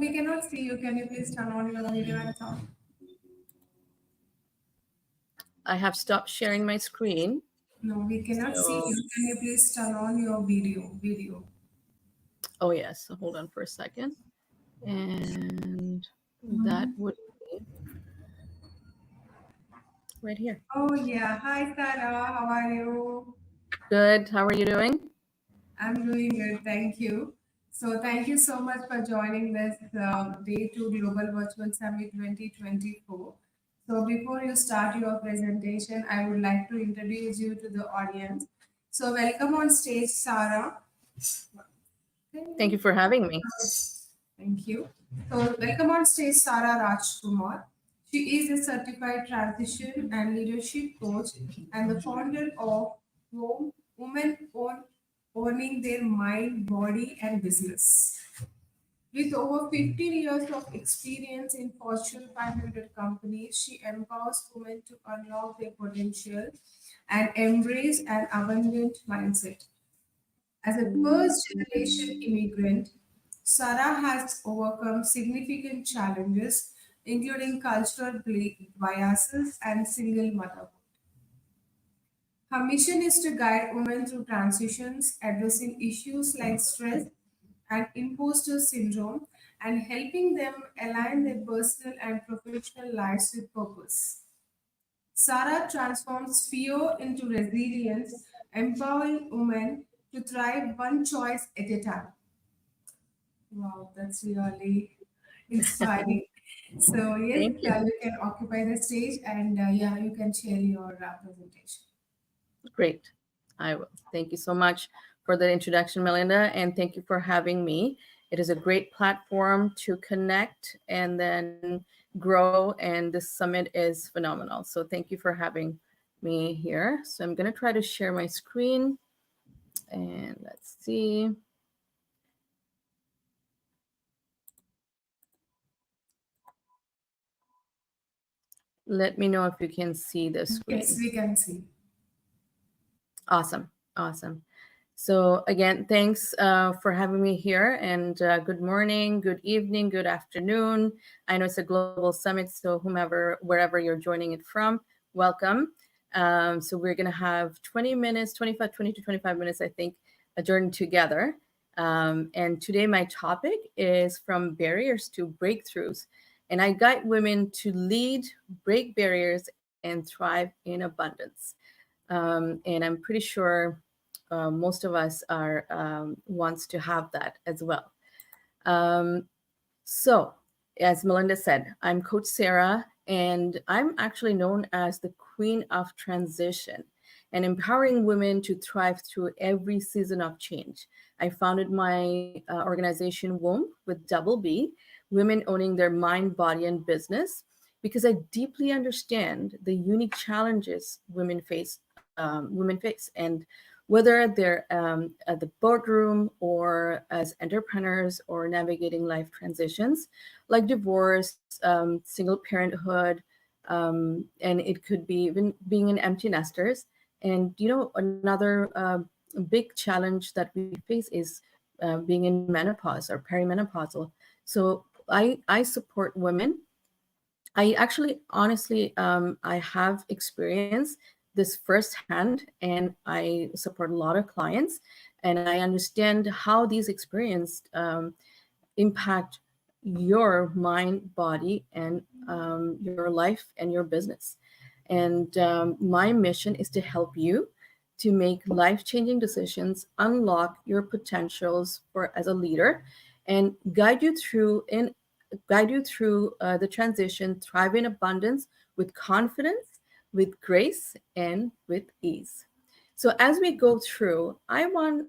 we cannot see you. Can you please turn on your video and sound? I have stopped sharing my screen. No, we cannot see So, you. Can you please turn on your video? oh yes, so hold on for a second. And that would be right here. Oh yeah. Hi Sarah, how are you? Good. How are you doing? I'm doing good, thank you. So thank you so much for joining this Day 2 Global Virtual Summit 2024. So before you start your presentation, I would like to introduce you to the audience. So welcome on stage, Sarah. Thank you for having me. Thank you. So welcome on stage, Sarah Rajkumar. She is a certified transition and leadership coach and the founder of Women Owning Their Mind, Body, and Business. With over 15 years of experience in Fortune 500 companies, she empowers women to unlock their potential and embrace an abundant mindset. As a first generation immigrant, Sarah has overcome significant challenges, including cultural biases and single motherhood. Her mission is to guide women through transitions, addressing issues like stress and imposter syndrome, and helping them align their personal and professional lives with purpose. Sarah transforms fear into resilience, empowering women to thrive one choice at a time. Wow, that's really inspiring. So, yes, Thank you. you can occupy the stage and yeah, you can share your presentation. Great. I will. Thank you so much for the introduction, Melinda, and thank you for having me. It is a great platform to connect and then grow, and this summit is phenomenal. So thank you for having me here. So I'm going to try to share my screen, and let's see. Let me know if you can see the Yes, screen. we can see. Awesome. Awesome. So again, thanks for having me here, and good morning, good evening, good afternoon. I know it's a global summit, so wherever you're joining it from, welcome. So we're going to have 20 minutes, 20 to 25 minutes, I think, a journey together. And today my topic is from barriers to breakthroughs. And I guide women to lead, break barriers, and thrive in abundance. And I'm pretty sure most of us are wants to have that as well. Um, so, as Melinda said, I'm Coach Sarah, and I'm actually known as the Queen of Transition and empowering women to thrive through every season of change. I founded my organization WOMB with double B, Women Owning Their Mind, Body, and Business, because I deeply understand the unique challenges women face, and whether they're at the boardroom or as entrepreneurs or navigating life transitions like divorce, single parenthood, and it could be even being an empty nesters. And another big challenge that we face is being in menopause or perimenopausal. So I support women. I actually, honestly, I have experienced this firsthand, and I support a lot of clients, and I understand how these experiences impact your mind, body, and your life and your business. And my mission is to help you to make life-changing decisions, unlock your potentials for as a leader, and guide you through the transition, thrive in abundance with confidence, with grace, and with ease. So, as we go through, I want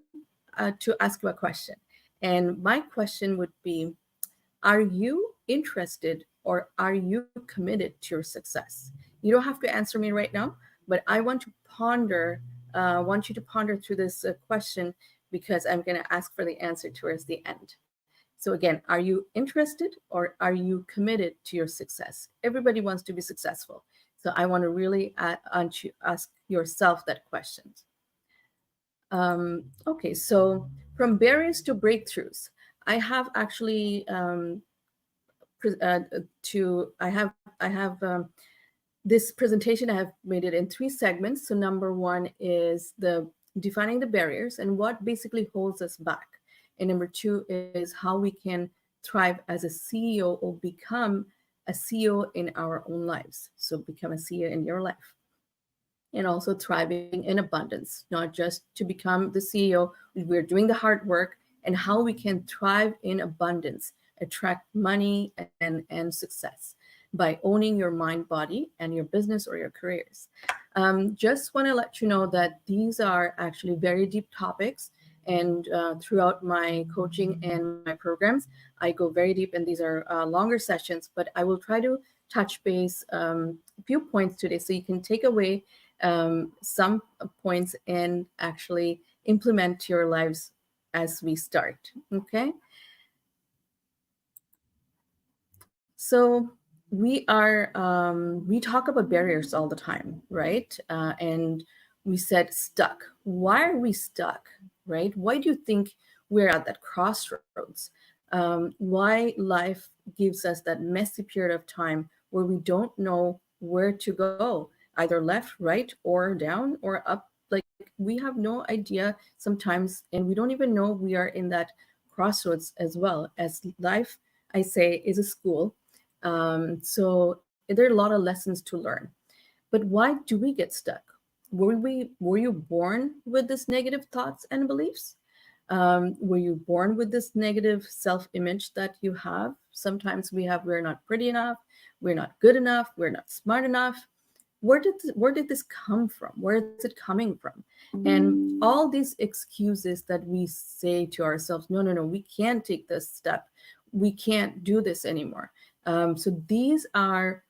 to ask you a question. And my question would be: are you interested, or are you committed to your success? You don't have to answer me right now, but I want you to ponder through this question, because I'm going to ask for the answer towards the end. So again, are you interested, or are you committed to your success? Everybody wants to be successful. So I want to really ask yourself that question. Okay, so from barriers to breakthroughs, I have actually this presentation. I have made it in 3 segments. So number 1 is the defining the barriers and what basically holds us back. And number 2 is how we can thrive as a CEO or become a CEO in our own lives. So become a CEO in your life. And also thriving in abundance, not just to become the CEO. We're doing the hard work and how we can thrive in abundance, attract money and success by owning your mind, body, and your business or your careers. Just want to let you know that these are actually very deep topics. And throughout my coaching and my programs, I go very deep, and these are longer sessions, but I will try to touch base a few points today so you can take away some points and actually implement your lives as we start. Okay. So we talk about barriers all the time, right? And we said stuck. Why are we stuck, right? Why do you think we're at that crossroads? Why life gives us that messy period of time where we don't know where to go, either left, right, or down, or up. Like, we have no idea sometimes, and we don't even know we are in that crossroads as well. As life, I say, is a school. So there are a lot of lessons to learn. But why do we get stuck? Were you born with this negative thoughts and beliefs? Were you born with this negative self-image that you have? Sometimes we're not pretty enough, we're not good enough, we're not smart enough. Where did this come from? Where is it coming from? And all these excuses that we say to ourselves, no, we can't take this step, we can't do this anymore. So these are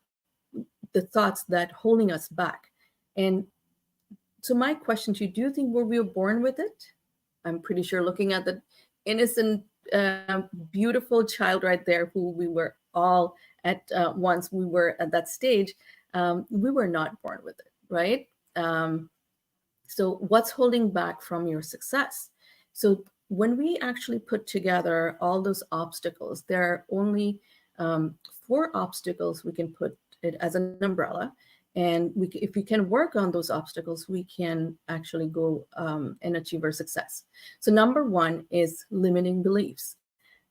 the thoughts that holding us back. And so my question to you, do you think we were born with it? I'm pretty sure, looking at the innocent, beautiful child right there, who we were all at once, we were at that stage, we were not born with it, right? So what's holding back from your success? So when we actually put together all those obstacles, there are only 4 obstacles we can put it as an umbrella. And if we can work on those obstacles, we can actually go and achieve our success. So number 1 is limiting beliefs.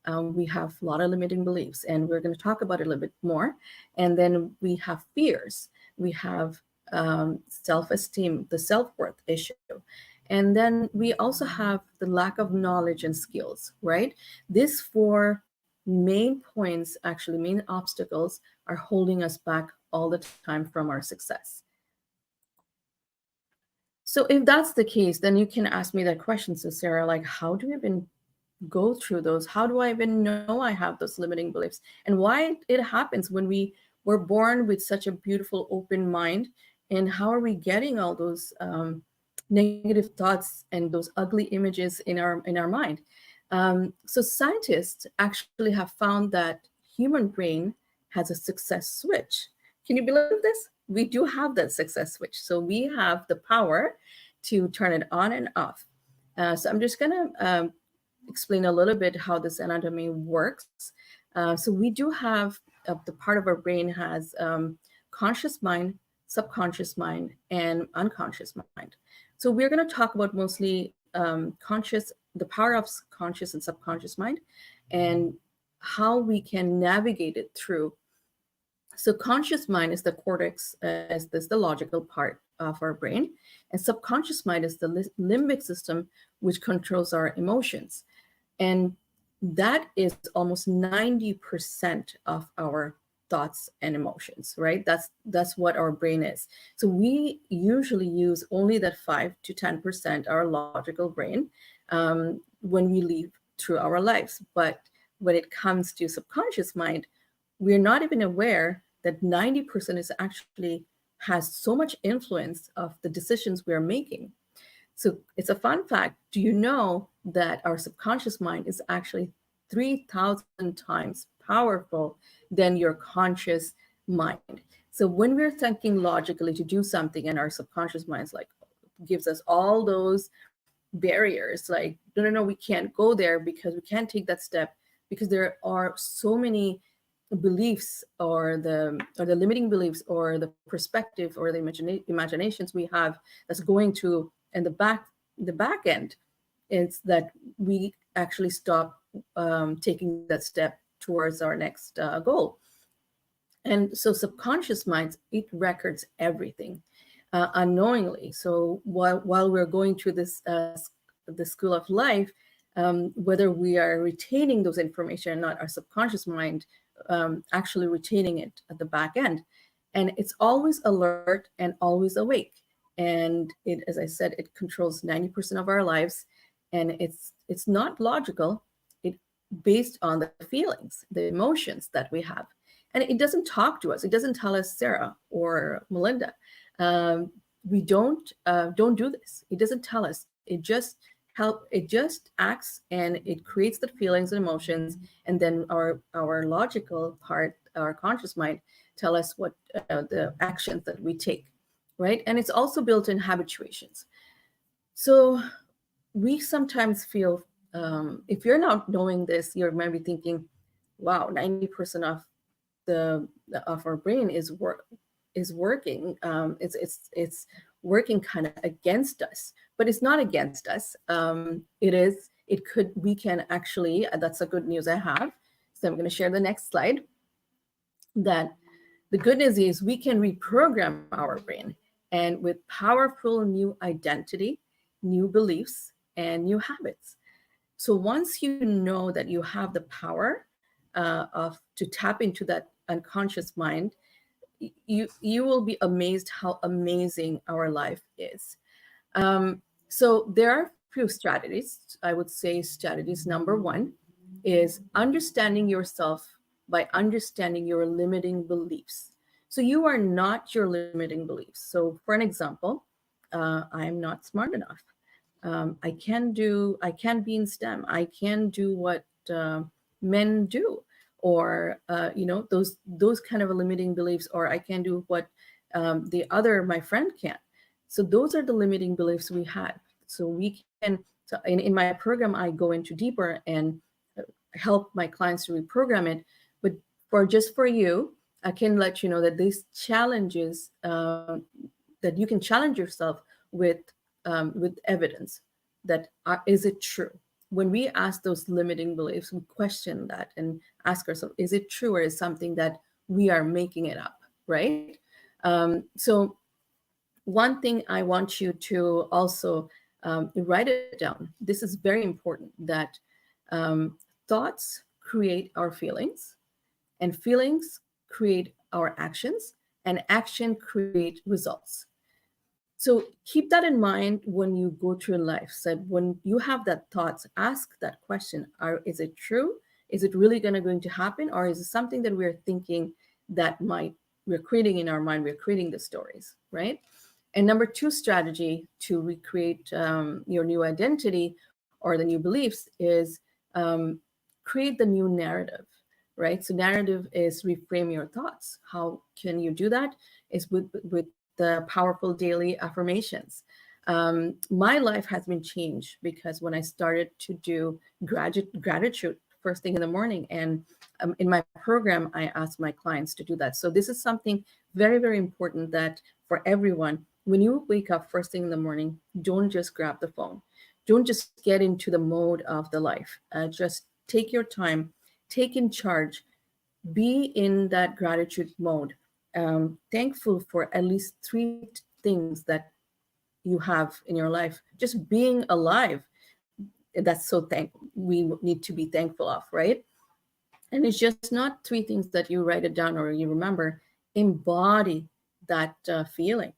We have a lot of limiting beliefs, and we're going to talk about it a little bit more. And then we have fears. We have self-esteem, the self-worth issue. And then we also have the lack of knowledge and skills, right? These 4 main points, actually main obstacles, are holding us back all the time from our success. So if that's the case, then you can ask me that question. So Sarah, like, how do I even go through those? How do I even know I have those limiting beliefs? And why it happens when we were born with such a beautiful open mind? And how are we getting all those negative thoughts and those ugly images in our mind? So scientists actually have found that human brain has a success switch. Can you believe this? We do have that success switch. So we have the power to turn it on and off. So I'm just going to explain a little bit how this anatomy works. So we do have the part of our brain has conscious mind, subconscious mind, and unconscious mind. So we're going to talk about mostly the power of conscious and subconscious mind, and how we can navigate it through. So conscious mind is the cortex, is the logical part of our brain, and subconscious mind is the limbic system, which controls our emotions. And that is almost 90% of our thoughts and emotions, right? That's what our brain is. So we usually use only that 5 to 10%, our logical brain, when we live through our lives. But when it comes to subconscious mind, we're not even aware that 90% is actually has so much influence of the decisions we're making. So it's a fun fact. Do you know that our subconscious mind is actually 3,000 times powerful than your conscious mind? So when we're thinking logically to do something, and our subconscious mind gives us all those barriers, like, no, we can't go there because we can't take that step, because there are so many beliefs or the limiting beliefs or the perspective or the imaginations we have that's going to and the back end is that we actually stop taking that step towards our next goal. And so subconscious minds, it records everything unknowingly. So while we're going through the school of life, whether we are retaining those information or not, our subconscious mind actually retaining it at the back end. And it's always alert and always awake. And it, as I said, it controls 90% of our lives. And it's not logical. It based on the feelings, the emotions that we have. And it doesn't talk to us. It doesn't tell us, Sarah or Melinda, we don't do this. It doesn't tell us. It just acts and it creates the feelings and emotions, and then our logical part, our conscious mind, tell us what the actions that we take, right? And it's also built in habituations. So we sometimes feel, if you're not knowing this, you're maybe thinking, wow, 90% of our brain is working. It's working kind of against us, but it's not against us. We can actually, that's the good news I have. So I'm going to share the next slide. That the good news is we can reprogram our brain, and with powerful new identity, new beliefs, and new habits. So once you know that you have the power to tap into that unconscious mind, you will be amazed how amazing our life is. So there are a few strategies. I would say strategies number one is understanding yourself by understanding your limiting beliefs. So you are not your limiting beliefs. So for an example, I'm not smart enough. I can be in STEM. I can do what men do, or those kind of limiting beliefs, or I can do what my friend can't. So those are the limiting beliefs we had. So we can. So in my program, I go into deeper and help my clients to reprogram it. But for you, I can let you know that these challenges that you can challenge yourself with evidence. Is it true? When we ask those limiting beliefs, we question that and ask ourselves, is it true, or is something that we are making it up, right? So one thing I want you to also write it down. This is very important, that thoughts create our feelings, and feelings create our actions, and action create results. So keep that in mind when you go through life. So when you have that thoughts, ask that question: is it true? Is it really going to happen, or is it something that we're thinking that we're creating in our mind? We're creating the stories, right? And number two strategy to recreate your new identity or the new beliefs is create the new narrative, right? So narrative is reframe your thoughts. How can you do that? Is with the powerful daily affirmations. My life has been changed because when I started to do gratitude first thing in the morning, and in my program, I ask my clients to do that. So this is something very, very important that for everyone, when you wake up first thing in the morning, don't just grab the phone. Don't just get into the mode of the life. Just take your time, take in charge, be in that gratitude mode. Thankful for at least three things that you have in your life. Just being alive, that's we need to be thankful of, right? And it's just not three things that you write it down or you remember. Embody that feeling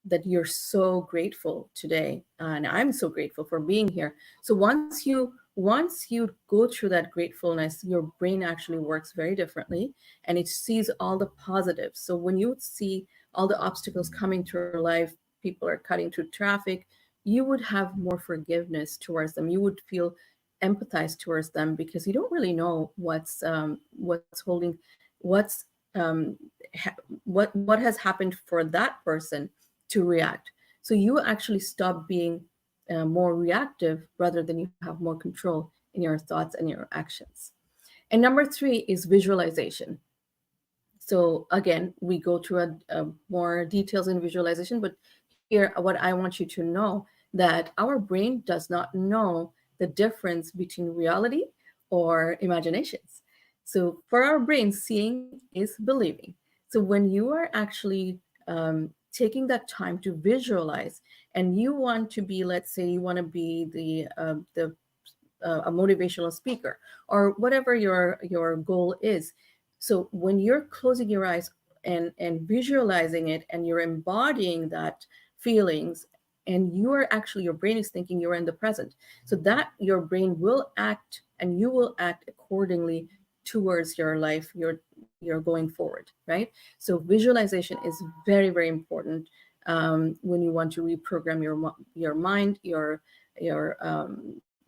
that you're so grateful today, and I'm so grateful for being here. So once you go through that gratefulness, your brain actually works very differently, and it sees all the positives. So when you see all the obstacles coming to your life, people are cutting through traffic, you would have more forgiveness towards them. You would feel empathize towards them because you don't really know what's holding, what's what has happened for that person to react. So you actually stop being more reactive, rather than you have more control in your thoughts and your actions. And number three is visualization. So again, we go through a more details in visualization, but here, what I want you to know that our brain does not know the difference between reality or imaginations. So for our brain, seeing is believing. So when you are actually taking that time to visualize, and you want to be, let's say, you want to be the a motivational speaker, or whatever your goal is. So when you're closing your eyes and visualizing it, and you're embodying that feelings, and you are actually, your brain is thinking you're in the present, so that your brain will act, and you will act accordingly towards your life, you're going forward, right? So visualization is very, very important when you want to reprogram your mind, your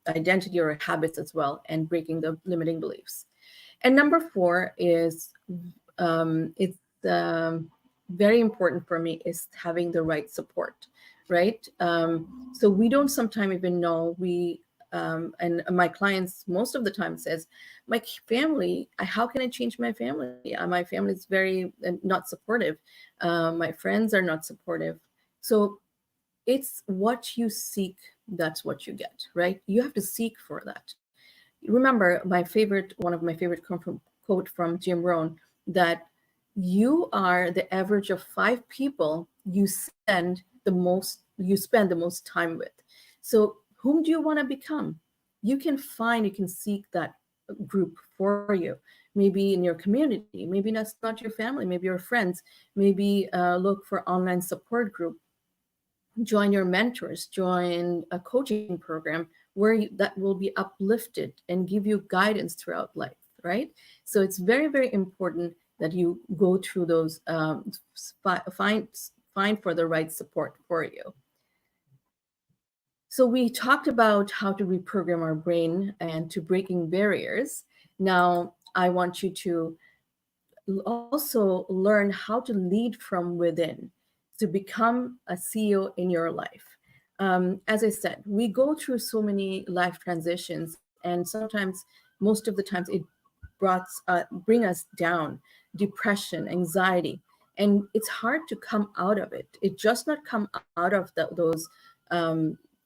identity or habits as well, and breaking the limiting beliefs. And number four is it's very important for me, is having the right support, right? So we don't sometimes even know, and my clients most of the time says, my family, how can I change my family? My family is very not supportive. My friends are not supportive. So it's what you seek, that's what you get, right? You have to seek for that. Remember, one of my favorite quote from Jim Rohn, that you are the average of 5 people you spend the most time with. So whom do you want to become? You can seek that group for you. Maybe in your community, maybe that's not your family, maybe your friends. Maybe look for online support group, join your mentors, join a coaching program where that will be uplifted and give you guidance throughout life, right? So it's very, very important that you go through those, find for the right support for you. So we talked about how to reprogram our brain and to breaking barriers. Now I want you to also learn how to lead from within to become a CEO in your life. As I said, we go through so many life transitions, and sometimes, most of the times, it bring us down, depression, anxiety, and it's hard to come out of it. It just not come out of those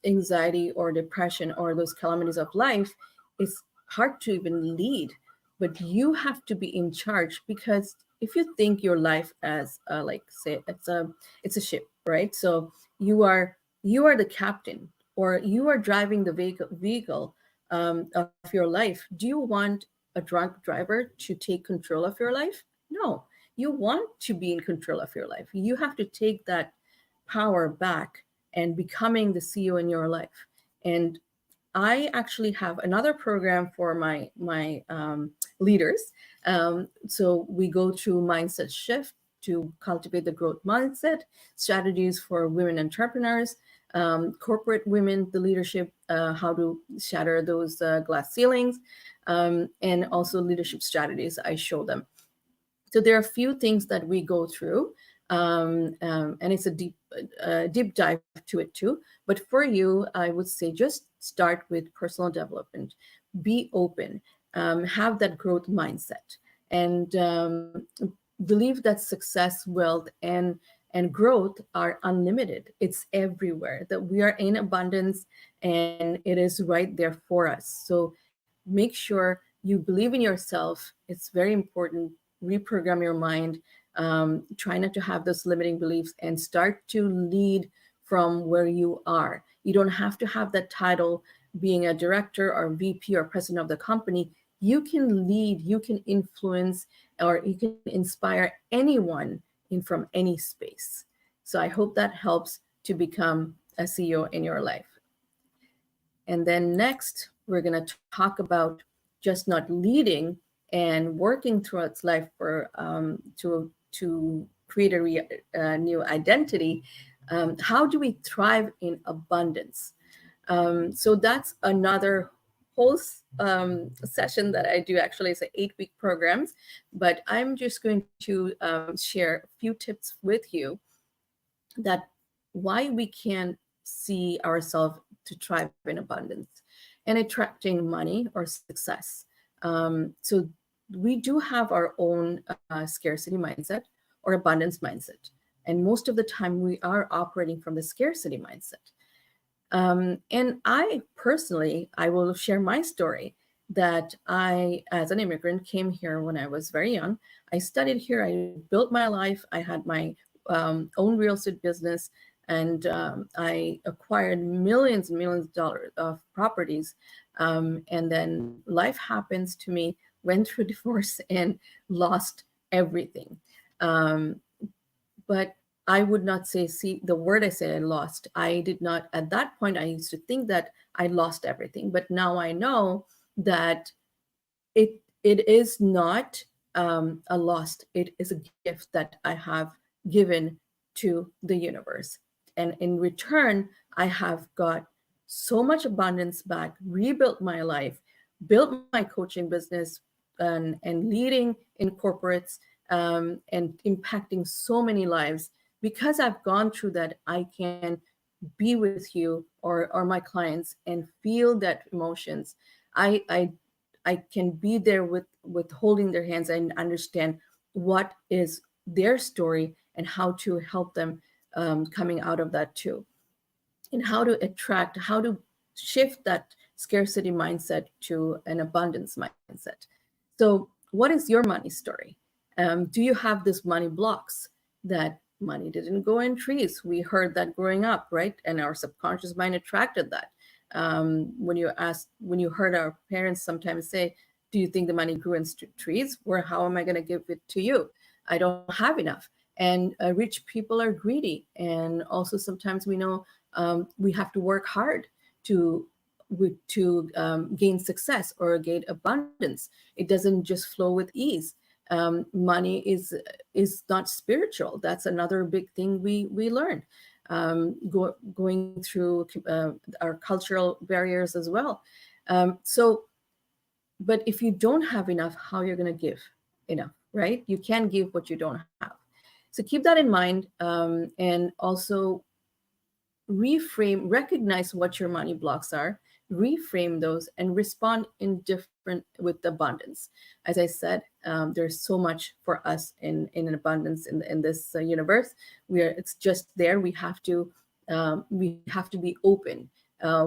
anxiety or depression or those calamities of life. It's hard to even lead, but you have to be in charge, because if you think your life as like, say, it's a ship, right? So you are the captain, or you are driving the vehicle of your life. Do you want a drunk driver to take control of your life? No, you want to be in control of your life. You have to take that power back and becoming the CEO in your life. And I actually have another program for my leaders. So we go through mindset shift to cultivate the growth mindset, strategies for women entrepreneurs, corporate women, the leadership, how to shatter those glass ceilings, and also leadership strategies. I show them. So there are a few things that we go through, and it's a deep dive to it too. But for you, I would say just start with personal development. Be open, have that growth mindset, and believe that success, wealth, and growth are unlimited. It's everywhere. That we are in abundance, and it is right there for us. So make sure you believe in yourself. It's very important. Reprogram your mind. Try not to have those limiting beliefs, and start to lead from where you are. You don't have to have that title, being a director or VP or president of the company. You can lead, you can influence, or you can inspire anyone in from any space. So I hope that helps to become a CEO in your life. And then next, we're going to talk about just not leading and working throughout life for to create a new identity. How do we thrive in abundance? So that's another whole session that I do. Actually, it's an 8-week programs, but I'm just going to share a few tips with you that why we can see ourselves to thrive in abundance and attracting money or success. So we do have our own scarcity mindset or abundance mindset. And most of the time, we are operating from the scarcity mindset. And I personally, I will share my story that I, as an immigrant, came here when I was very young. I studied here, I built my life, I had my own real estate business, and I acquired millions and millions of dollars of properties. And then life happens to me, went through divorce, and lost everything. Um, but I would not say, see, the word I said I lost. I did not, at that point, I used to think that I lost everything. But now I know that it is not a loss. It is a gift that I have given to the universe. And in return, I have got so much abundance back, rebuilt my life, built my coaching business, and leading in corporates, and impacting so many lives. Because I've gone through that, I can be with you or my clients and feel that emotions. I can be there with holding their hands and understand what is their story and how to help them coming out of that too, and how to attract, how to shift that scarcity mindset to an abundance mindset. So, what is your money story? Do you have this money blocks that money didn't go in trees? We heard that growing up, right? And our subconscious mind attracted that. When you heard our parents sometimes say, "Do you think the money grew in trees? Or how am I going to give it to you? I don't have enough." And rich people are greedy, and also sometimes we know we have to work hard to gain success or gain abundance. It doesn't just flow with ease. Money is not spiritual. That's another big thing we learn going through our cultural barriers as well. So, but if you don't have enough, how you're going to give enough, right? You can't give what you don't have. So keep that in mind, and also recognize what your money blocks are, reframe those, and respond in different with abundance. As I said, there's so much for us in an abundance in this universe. It's just there. We have to be open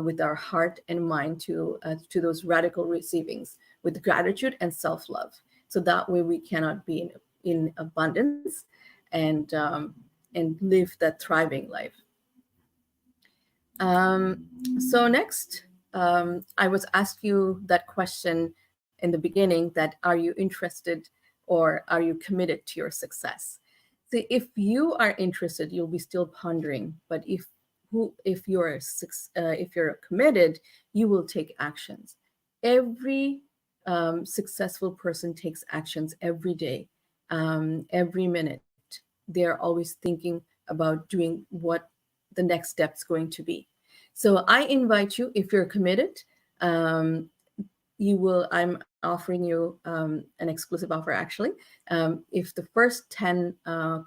with our heart and mind to those radical receivings with gratitude and self-love. So that way we cannot be in abundance and live that thriving life. So next, I was asked you that question in the beginning, that are you interested or are you committed to your success? So if you are interested, you'll be still pondering. But if you're committed, you will take actions. Every successful person takes actions every day, every minute. They're always thinking about doing what the next step's going to be. So I invite you, if you're committed, I'm offering you an exclusive offer actually. If the first 10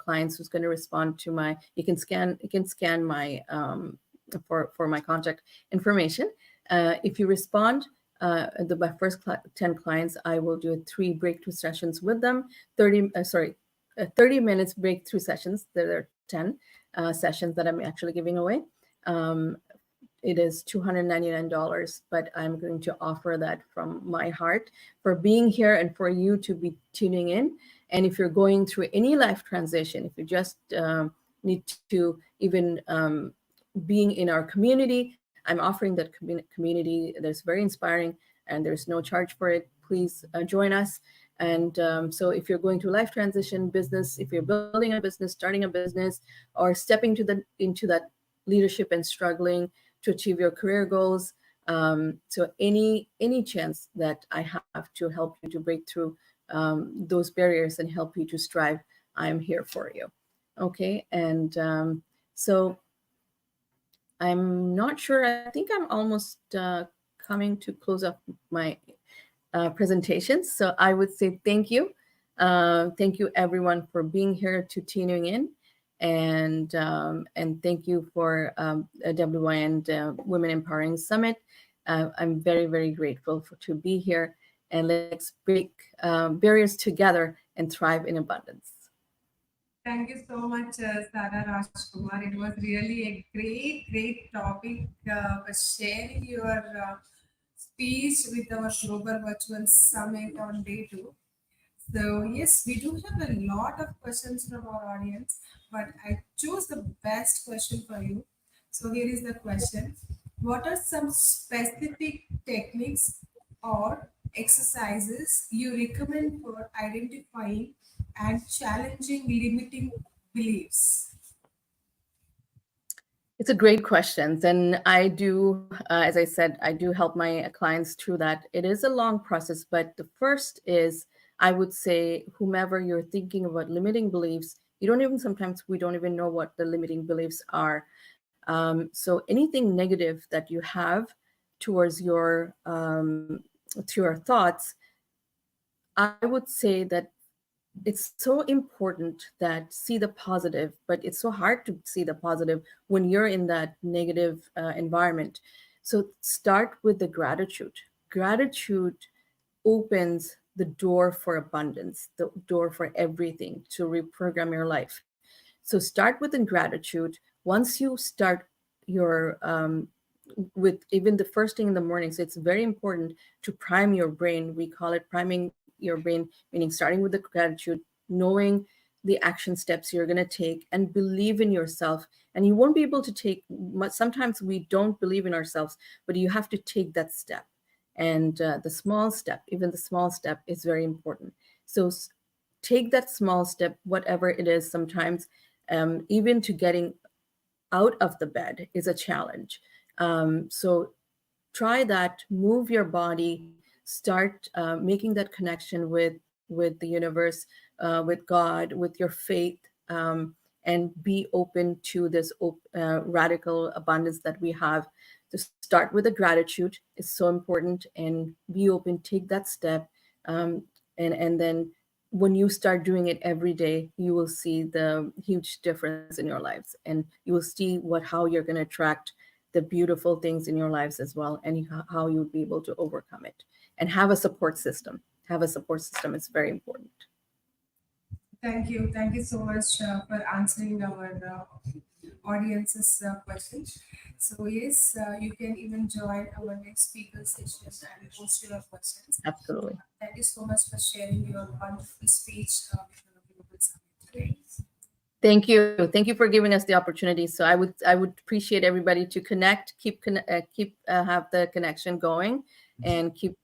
clients who's going to respond to you can scan my for my contact information. If you respond, my first 10 clients, I will do 3 breakthrough sessions with them. 30 minutes breakthrough sessions. There are 10 sessions that I'm actually giving away. It is $299, but I'm going to offer that from my heart for being here and for you to be tuning in. And if you're going through any life transition, if you just need to even being in our community, I'm offering that community that's very inspiring, and there's no charge for it. Please join us. And so if you're going through life transition, business, if you're building a business, starting a business, or stepping into that leadership and struggling to achieve your career goals, so any chance that I have to help you to break through those barriers and help you to strive, I'm here for you. Okay, and so I'm not sure. I think I'm almost coming to close up my presentations. So I would say thank you. Thank you everyone for being here to tuning in. And thank you for WYN Women Empowering Summit. I'm very, very grateful to be here. and let's break barriers together and thrive in abundance. Thank you so much, Sara Rajkumar. It was really a great topic for sharing your speech with our Global Virtual Summit on day 2. So, yes, we do have a lot of questions from our audience, but I chose the best question for you. So, here is the question. What are some specific techniques or exercises you recommend for identifying and challenging limiting beliefs? It's a great question. And I do, as I said, I do help my clients through that. It is a long process, but the first is I would say, whomever you're thinking about limiting beliefs, sometimes we don't even know what the limiting beliefs are. So anything negative that you have towards to your thoughts, I would say that it's so important that see the positive, but it's so hard to see the positive when you're in that negative environment. So start with the gratitude. Gratitude opens the door for abundance, the door for everything to reprogram your life. So start with gratitude. Once you start your with even the first thing in the morning, so it's very important to prime your brain. We call it priming your brain, meaning starting with the gratitude, knowing the action steps you're going to take, and believe in yourself. And you won't be able to take much. Sometimes we don't believe in ourselves, but you have to take that step. And the small step, even the small step, is very important. So take that small step, whatever it is. Sometimes even to getting out of the bed is a challenge. So try that, move your body, start making that connection with the universe, with God, with your faith, and be open to this radical abundance that we have. To start with the gratitude is so important, and be open, take that step, and then when you start doing it every day, you will see the huge difference in your lives, and you will see how you're going to attract the beautiful things in your lives as well, and how you'll be able to overcome it. And have a support system. Have a support system. It's very important. Thank you. Thank you so much for answering our audience's questions. So, yes, you can even join our next speaker session and post your questions. Absolutely. Thank you so much for sharing your wonderful speech with the Global Summit today. Thank you for giving us the opportunity. So I would appreciate everybody to connect, keep have the connection going, and keep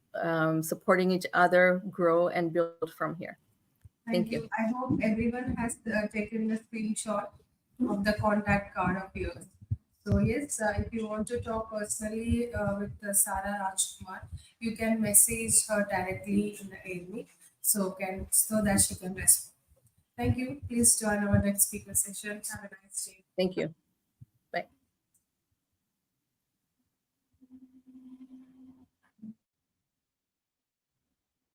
supporting each other, grow and build from here. Thank you. I hope everyone has taken a screenshot of the contact card of yours. So yes, if you want to talk personally with Sara Rajkumar, you can message her directly in the email, so that she can respond. Thank you. Please join our next speaker session. Have a nice day. Thank you.